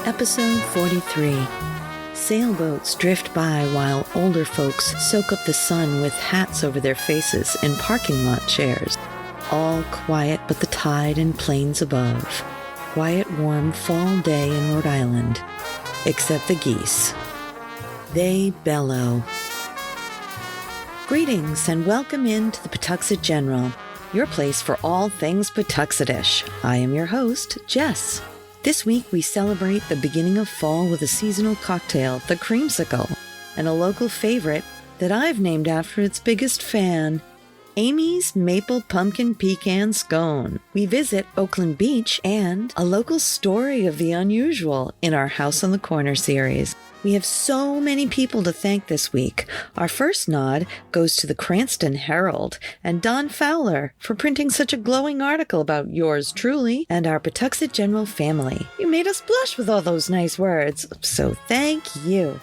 Episode 43. Sailboats drift by while older folks soak up the sun with hats over their faces in parking lot chairs. All quiet but the tide and plains above. Quiet, warm fall day in Rhode Island. Except the geese. They bellow. Greetings and welcome into the Pawtuxet General, your place for all things Pawtuxetish. I am your host, Jess. This week we celebrate the beginning of fall with a seasonal cocktail, the Creamsicle, and a local favorite that I've named after its biggest fan, Amy's Maple Pumpkin Pecan Scone. We visit Oaklawn Beach and a local story of the unusual in our House on the Corner series. We have so many people to thank this week. Our first nod goes to the Cranston Herald and Don Fowler for printing such a glowing article about yours truly and our Pawtuxet General family. You made us blush with all those nice words, so thank you.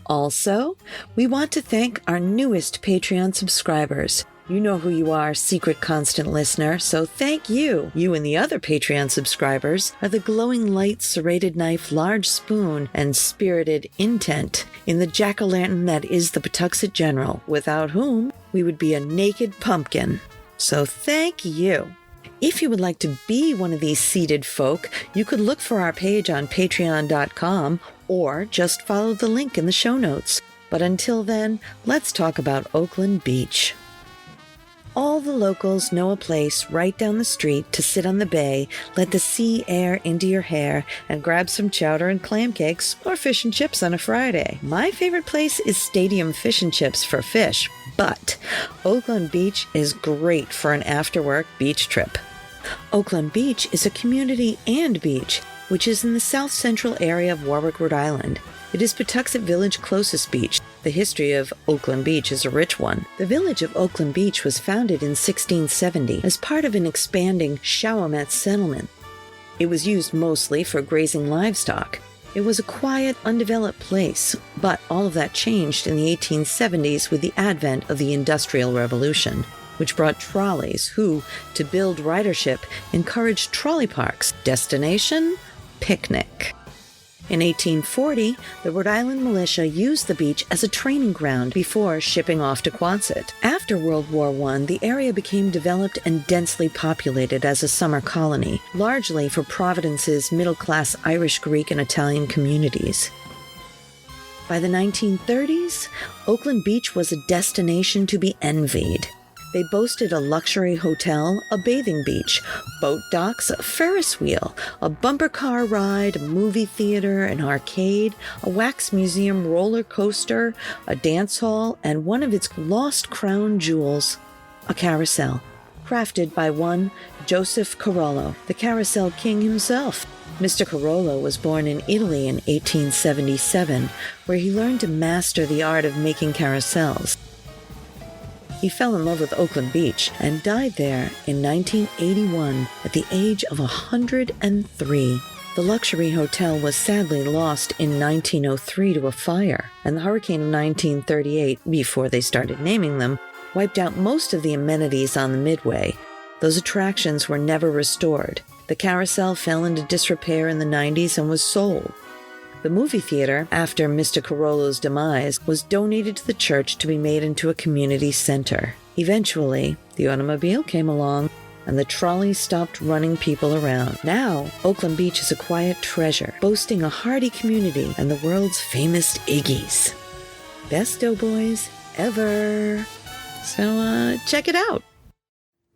Also, we want to thank our newest Patreon subscribers. You know who you are, secret constant listener, so thank you. You and the other Patreon subscribers are the glowing light, serrated knife, large spoon, and spirited intent in the jack-o'-lantern that is the Pawtuxet General, without whom we would be a naked pumpkin. So thank you. If you would like to be one of these seated folk, you could look for our page on patreon.com or just follow the link in the show notes. But until then, let's talk about Oaklawn Beach. All the locals know a place right down the street to sit on the bay, let the sea air into your hair, and grab some chowder and clam cakes or fish and chips on a Friday. My favorite place is Stadium Fish and Chips for fish, but Oaklawn Beach is great for an after-work beach trip. Oaklawn Beach is a community and beach, which is in the south-central area of Warwick, Rhode Island. It is Pawtuxet Village's closest beach. The history of Oaklawn Beach is a rich one. The village of Oaklawn Beach was founded in 1670 as part of an expanding Shawomet settlement. It was used mostly for grazing livestock. It was a quiet, undeveloped place, but all of that changed in the 1870s with the advent of the Industrial Revolution, which brought trolleys who, to build ridership, encouraged trolley parks. Destination? Picnic. In 1840, the Rhode Island militia used the beach as a training ground before shipping off to Pawtuxet. After World War I, the area became developed and densely populated as a summer colony, largely for Providence's middle-class Irish, Greek, and Italian communities. By the 1930s, Oaklawn Beach was a destination to be envied. They boasted a luxury hotel, a bathing beach, boat docks, a Ferris wheel, a bumper car ride, a movie theater, an arcade, a wax museum roller coaster, a dance hall, and one of its lost crown jewels, a carousel, crafted by one Joseph Carollo, the carousel king himself. Mr. Carollo was born in Italy in 1877, where he learned to master the art of making carousels. He fell in love with Oaklawn Beach and died there in 1981 at the age of 103. The luxury hotel was sadly lost in 1903 to a fire, and the hurricane of 1938, before they started naming them, wiped out most of the amenities on the Midway. Those attractions were never restored. The carousel fell into disrepair in the 90s and was sold. The movie theater, after Mr. Carollo's demise, was donated to the church to be made into a community center. Eventually, the automobile came along, and the trolley stopped running people around. Now, Oaklawn Beach is a quiet treasure, boasting a hardy community and the world's famous Iggies. Best doughboys ever. So, check it out.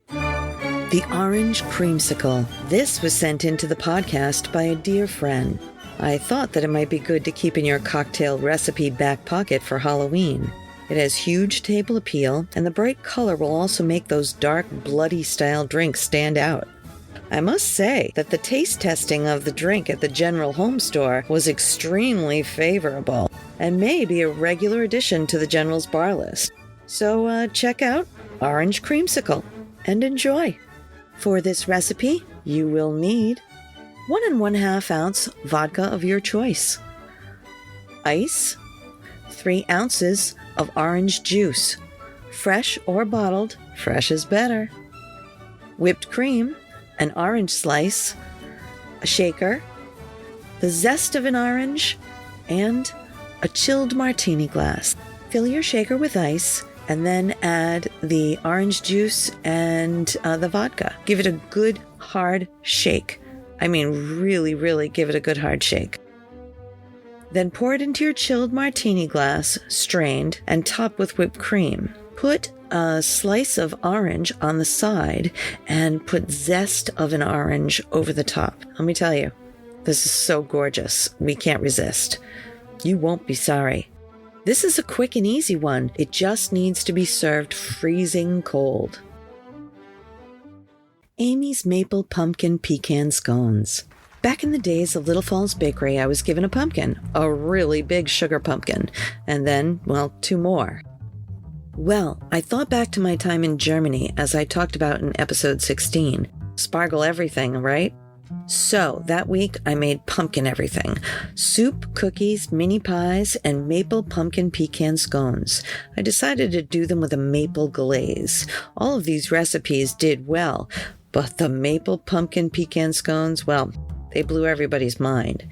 The Orange Creamsicle. This was sent into the podcast by a dear friend. I thought that it might be good to keep in your cocktail recipe back pocket for Halloween. It has huge table appeal, and the bright color will also make those dark, bloody-style drinks stand out. I must say that the taste testing of the drink at the General Home Store was extremely favorable, and may be a regular addition to the General's bar list. So check out Orange Creamsicle, and enjoy. For this recipe, you will need 1 1/2 ounce vodka of your choice, ice, 3 ounces of orange juice, fresh or bottled, fresh is better, whipped cream, an orange slice, a shaker, the zest of an orange, and a chilled martini glass. Fill your shaker with ice and then add the orange juice and the vodka. Give it a good hard shake. I mean, really, really give it a good hard shake. Then pour it into your chilled martini glass, strained, and top with whipped cream. Put a slice of orange on the side and put zest of an orange over the top. Let me tell you, this is so gorgeous. We can't resist. You won't be sorry. This is a quick and easy one. It just needs to be served freezing cold. Amy's Maple Pumpkin Pecan Scones. Back in the days of Little Falls Bakery, I was given a pumpkin, a really big sugar pumpkin, and then, well, 2 more. Well, I thought back to my time in Germany, as I talked about in episode 16. Sparkle everything, right? So, that week, I made pumpkin everything. Soup, cookies, mini pies, and maple pumpkin pecan scones. I decided to do them with a maple glaze. All of these recipes did well, but the maple pumpkin pecan scones, well, they blew everybody's mind.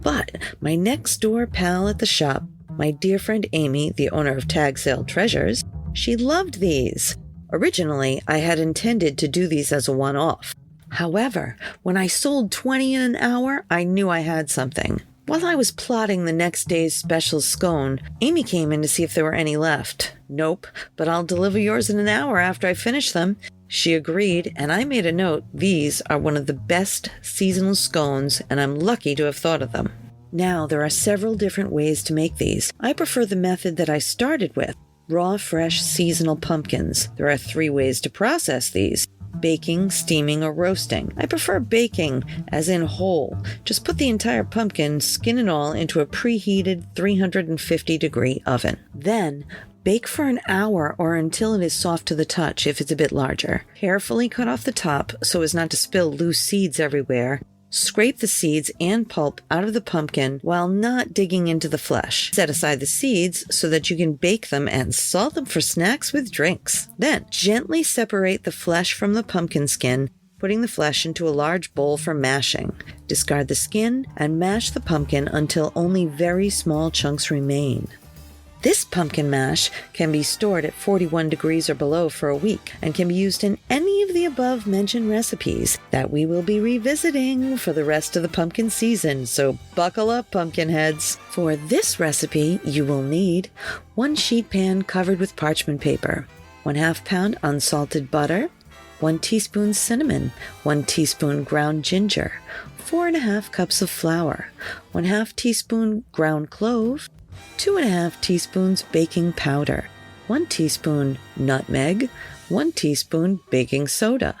But my next door pal at the shop, my dear friend Amy, the owner of Tag Sale Treasures, she loved these. Originally, I had intended to do these as a one-off. However, when I sold 20 in an hour, I knew I had something. While I was plotting the next day's special scone, Amy came in to see if there were any left. Nope, but I'll deliver yours in an hour after I finish them. She agreed, and I made a note. These are one of the best seasonal scones, and I'm lucky to have thought of them. Now, there are several different ways to make these. I prefer the method that I started with, raw, fresh, seasonal pumpkins. There are 3 ways to process these: baking, steaming, or roasting. I prefer baking, as in whole. Just put the entire pumpkin, skin and all, into a preheated 350-degree oven. Then, bake for an hour or until it is soft to the touch if it's a bit larger. Carefully cut off the top so as not to spill loose seeds everywhere. Scrape the seeds and pulp out of the pumpkin while not digging into the flesh. Set aside the seeds so that you can bake them and salt them for snacks with drinks. Then, gently separate the flesh from the pumpkin skin, putting the flesh into a large bowl for mashing. Discard the skin and mash the pumpkin until only very small chunks remain. This pumpkin mash can be stored at 41 degrees or below for a week and can be used in any of the above mentioned recipes that we will be revisiting for the rest of the pumpkin season, so buckle up, pumpkin heads. For this recipe, you will need 1 sheet pan covered with parchment paper, 1/2 pound unsalted butter, 1 teaspoon cinnamon, 1 teaspoon ground ginger, 4.5 cups of flour, 1/2 teaspoon ground clove, 2.5 teaspoons baking powder, 1 teaspoon nutmeg, 1 teaspoon baking soda,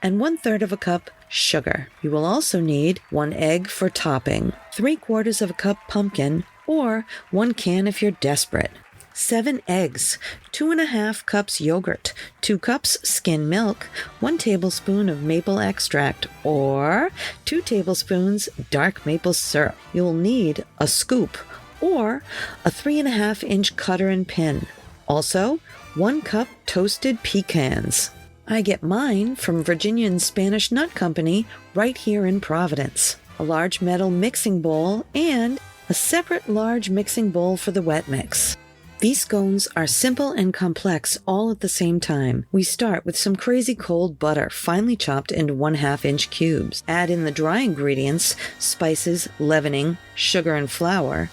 and 1/3 cup sugar. You will also need 1 egg for topping, 3/4 cup pumpkin, or 1 can if you're desperate. 7 eggs, 2.5 cups yogurt, 2 cups skim milk, 1 tablespoon of maple extract, or 2 tablespoons dark maple syrup. You'll need a scoop or a 3.5-inch cutter and pin. Also, 1 cup toasted pecans. I get mine from Virginia and Spanish Nut Company right here in Providence. A large metal mixing bowl and a separate large mixing bowl for the wet mix. These scones are simple and complex all at the same time. We start with some crazy cold butter, finely chopped into 1/2-inch cubes. Add in the dry ingredients, spices, leavening, sugar, and flour.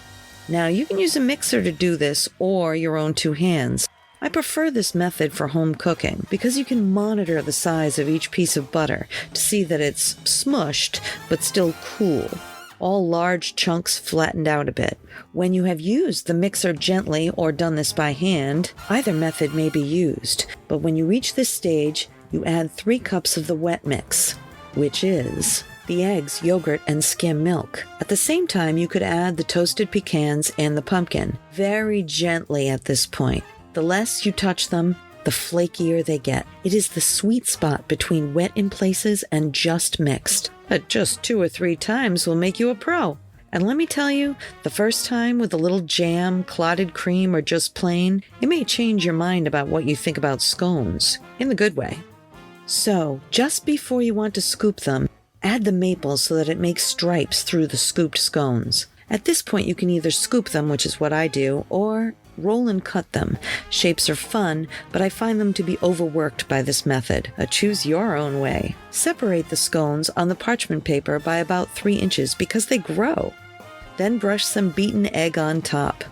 Now, you can use a mixer to do this or your own 2 hands. I prefer this method for home cooking because you can monitor the size of each piece of butter to see that it's smushed but still cool. All large chunks flattened out a bit. When you have used the mixer gently or done this by hand, either method may be used. But when you reach this stage, you add 3 cups of the wet mix, which is the eggs, yogurt, and skim milk. At the same time, you could add the toasted pecans and the pumpkin, very gently at this point. The less you touch them, the flakier they get. It is the sweet spot between wet in places and just mixed. But just 2 or 3 times will make you a pro. And let me tell you, the first time with a little jam, clotted cream, or just plain, it may change your mind about what you think about scones, in the good way. So, just before you want to scoop them, Add the maple so that it makes stripes through the scooped scones. At this point, you can either scoop them, which is what I do, or roll and cut them. Shapes are fun, but I find them to be overworked by this method. Choose your own way. Separate the scones on the parchment paper by about 3 inches because they grow. Then brush some beaten egg on top.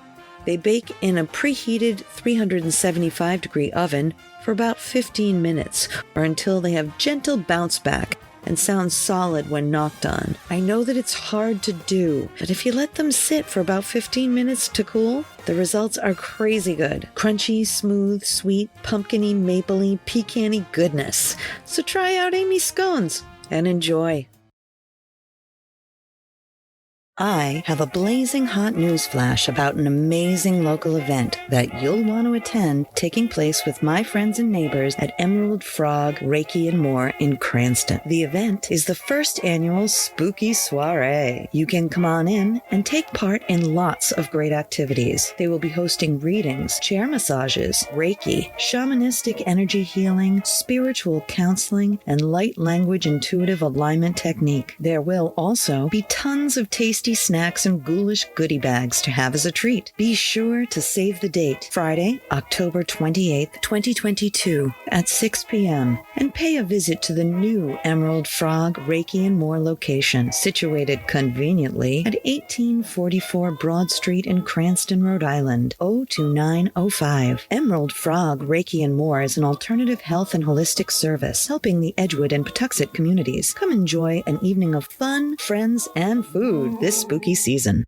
They bake in a preheated 375-degree oven for about 15 minutes, or until they have gentle bounce back and sound solid when knocked on. I know that it's hard to do, but if you let them sit for about 15 minutes to cool, the results are crazy good. Crunchy, smooth, sweet, pumpkiny, mapley, pecan-y goodness. So try out Amy's scones and enjoy. I have a blazing hot news flash about an amazing local event that you'll want to attend, taking place with my friends and neighbors at Emerald Frog, Reiki and More in Cranston. The event is the first annual Spooky Soiree. You can come on in and take part in lots of great activities. They will be hosting readings, chair massages, Reiki, shamanistic energy healing, spiritual counseling, and light language intuitive alignment technique. There will also be tons of tasty snacks and ghoulish goodie bags to have as a treat. Be sure to save the date, Friday, October 28th, 2022 at 6 p.m. and pay a visit to the new Emerald Frog, Reiki and More location, situated conveniently at 1844 Broad Street in Cranston, Rhode Island, 02905. Emerald Frog, Reiki and More is an alternative health and holistic service helping the Edgewood and Pawtuxet communities. Come enjoy an evening of fun, friends, and food this spooky season.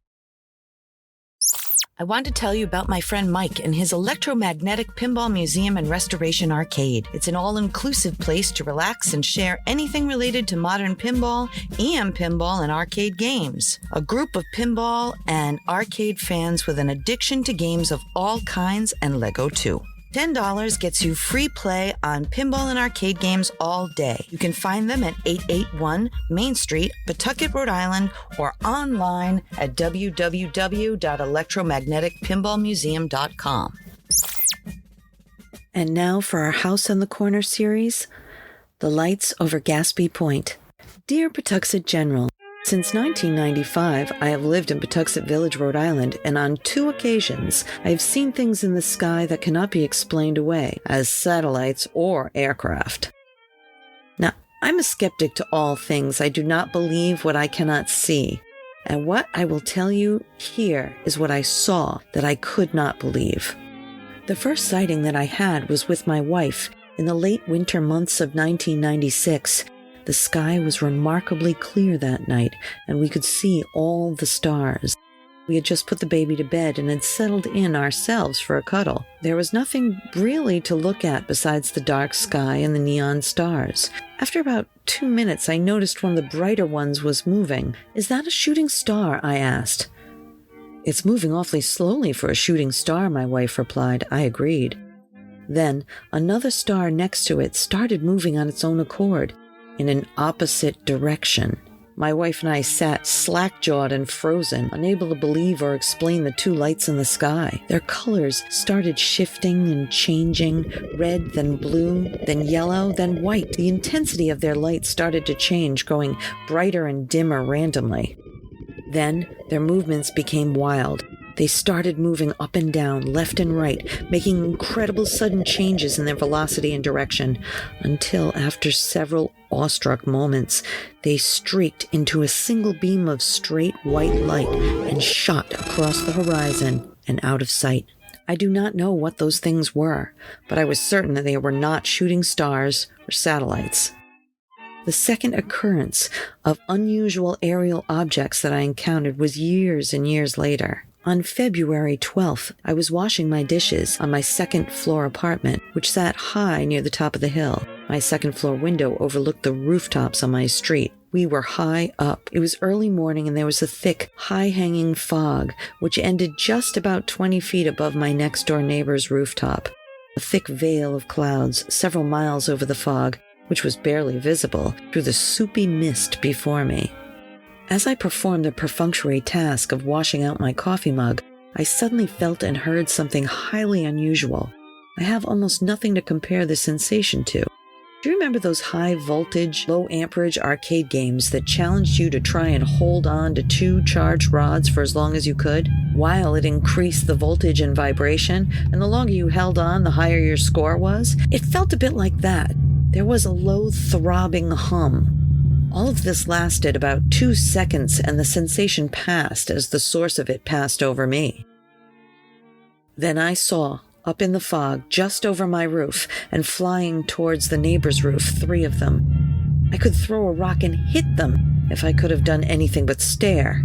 I want to tell you about my friend Mike and his electromagnetic pinball museum and restoration arcade. It's an all-inclusive place to relax and share anything related to modern pinball, EM pinball, and arcade games. A group of pinball and arcade fans with an addiction to games of all kinds and Lego too. $10 gets you free play on pinball and arcade games all day. You can find them at 881 Main Street, Pawtucket, Rhode Island, or online at www.electromagneticpinballmuseum.com. And now for our House on the Corner series, The Lights Over Gaspee Point. Dear Pawtuxet General, since 1995, I have lived in Pawtuxet Village, Rhode Island, and on 2 occasions, I have seen things in the sky that cannot be explained away as satellites or aircraft. Now, I'm a skeptic to all things. I do not believe what I cannot see. And what I will tell you here is what I saw that I could not believe. The first sighting that I had was with my wife in the late winter months of 1996. The sky was remarkably clear that night, and we could see all the stars. We had just put the baby to bed and had settled in ourselves for a cuddle. There was nothing really to look at besides the dark sky and the neon stars. After about 2 minutes, I noticed one of the brighter ones was moving. "Is that a shooting star?" I asked. "It's moving awfully slowly for a shooting star," my wife replied. I agreed. Then another star next to it started moving on its own accord, in an opposite direction. My wife and I sat slack-jawed and frozen, unable to believe or explain the 2 lights in the sky. Their colors started shifting and changing, red, then blue, then yellow, then white. The intensity of their light started to change, going brighter and dimmer randomly. Then their movements became wild. They started moving up and down, left and right, making incredible sudden changes in their velocity and direction, until after several awestruck moments, they streaked into a single beam of straight white light and shot across the horizon and out of sight. I do not know what those things were, but I was certain that they were not shooting stars or satellites. The second occurrence of unusual aerial objects that I encountered was years and years later. On February 12th, I was washing my dishes on my second-floor apartment, which sat high near the top of the hill. My second-floor window overlooked the rooftops on my street. We were high up. It was early morning, and there was a thick, high-hanging fog, which ended just about 20 feet above my next-door neighbor's rooftop. A thick veil of clouds several miles over the fog, which was barely visible through the soupy mist before me. As I performed the perfunctory task of washing out my coffee mug, I suddenly felt and heard something highly unusual. I have almost nothing to compare the sensation to. Do you remember those high voltage, low amperage arcade games that challenged you to try and hold on to 2 charged rods for as long as you could, while it increased the voltage and vibration, and the longer you held on, the higher your score was? It felt a bit like that. There was a low throbbing hum. All of this lasted about 2 seconds, and the sensation passed as the source of it passed over me. Then I saw, up in the fog, just over my roof, and flying towards the neighbor's roof, 3 of them. I could throw a rock and hit them if I could have done anything but stare.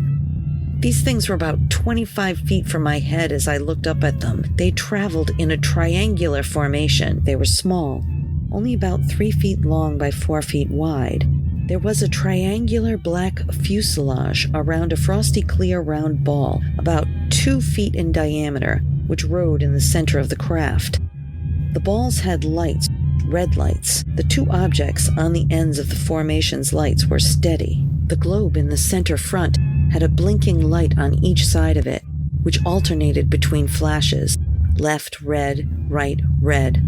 These things were about 25 feet from my head as I looked up at them. They traveled in a triangular formation. They were small, only about 3 feet long by 4 feet wide. There was a triangular black fuselage around a frosty clear round ball, about 2 feet in diameter, which rode in the center of the craft. The balls had lights, red lights. The 2 objects on the ends of the formation's lights were steady. The globe in the center front had a blinking light on each side of it, which alternated between flashes, left red, right red.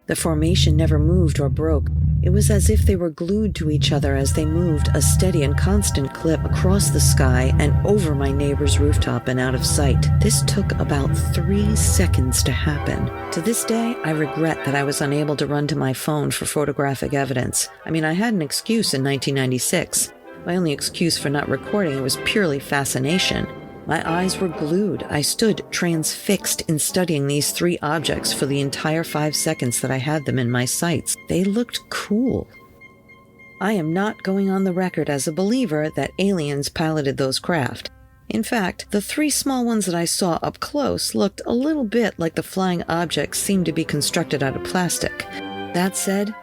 The formation never moved or broke. It was as if they were glued to each other as they moved, a steady and constant clip across the sky and over my neighbor's rooftop and out of sight. This took about 3 seconds to happen. To this day, I regret that I was unable to run to my phone for photographic evidence. I mean, I had an excuse in 1996. My only excuse for not recording it was purely fascination. My eyes were glued. I stood transfixed in studying these 3 objects for the entire 5 seconds that I had them in my sights. They looked cool. I am not going on the record as a believer that aliens piloted those craft. In fact, the 3 small ones that I saw up close looked a little bit like the flying objects seemed to be constructed out of plastic. That said,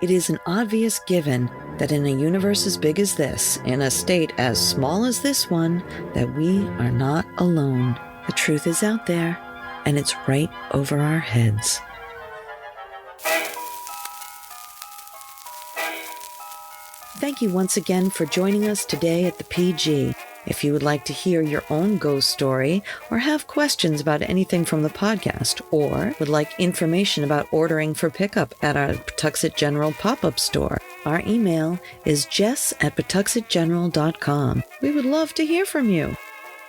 it is an obvious given that in a universe as big as this, in a state as small as this one, that we are not alone. The truth is out there, and it's right over our heads. Thank you once again for joining us today at the PG. If you would like to hear your own ghost story, or have questions about anything from the podcast, or would like information about ordering for pickup at our Pawtuxet General pop-up store, our email is jess@pawtuxetgeneral.com. We would love to hear from you.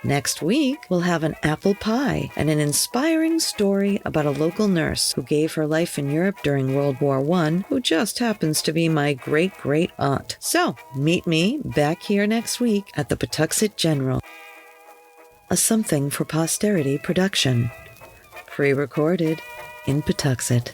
Next week, we'll have an apple pie and an inspiring story about a local nurse who gave her life in Europe during World War I, who just happens to be my great-great-aunt. So, meet me back here next week at the Pawtuxet General. A Something for Posterity production. Pre-recorded in Pawtuxet.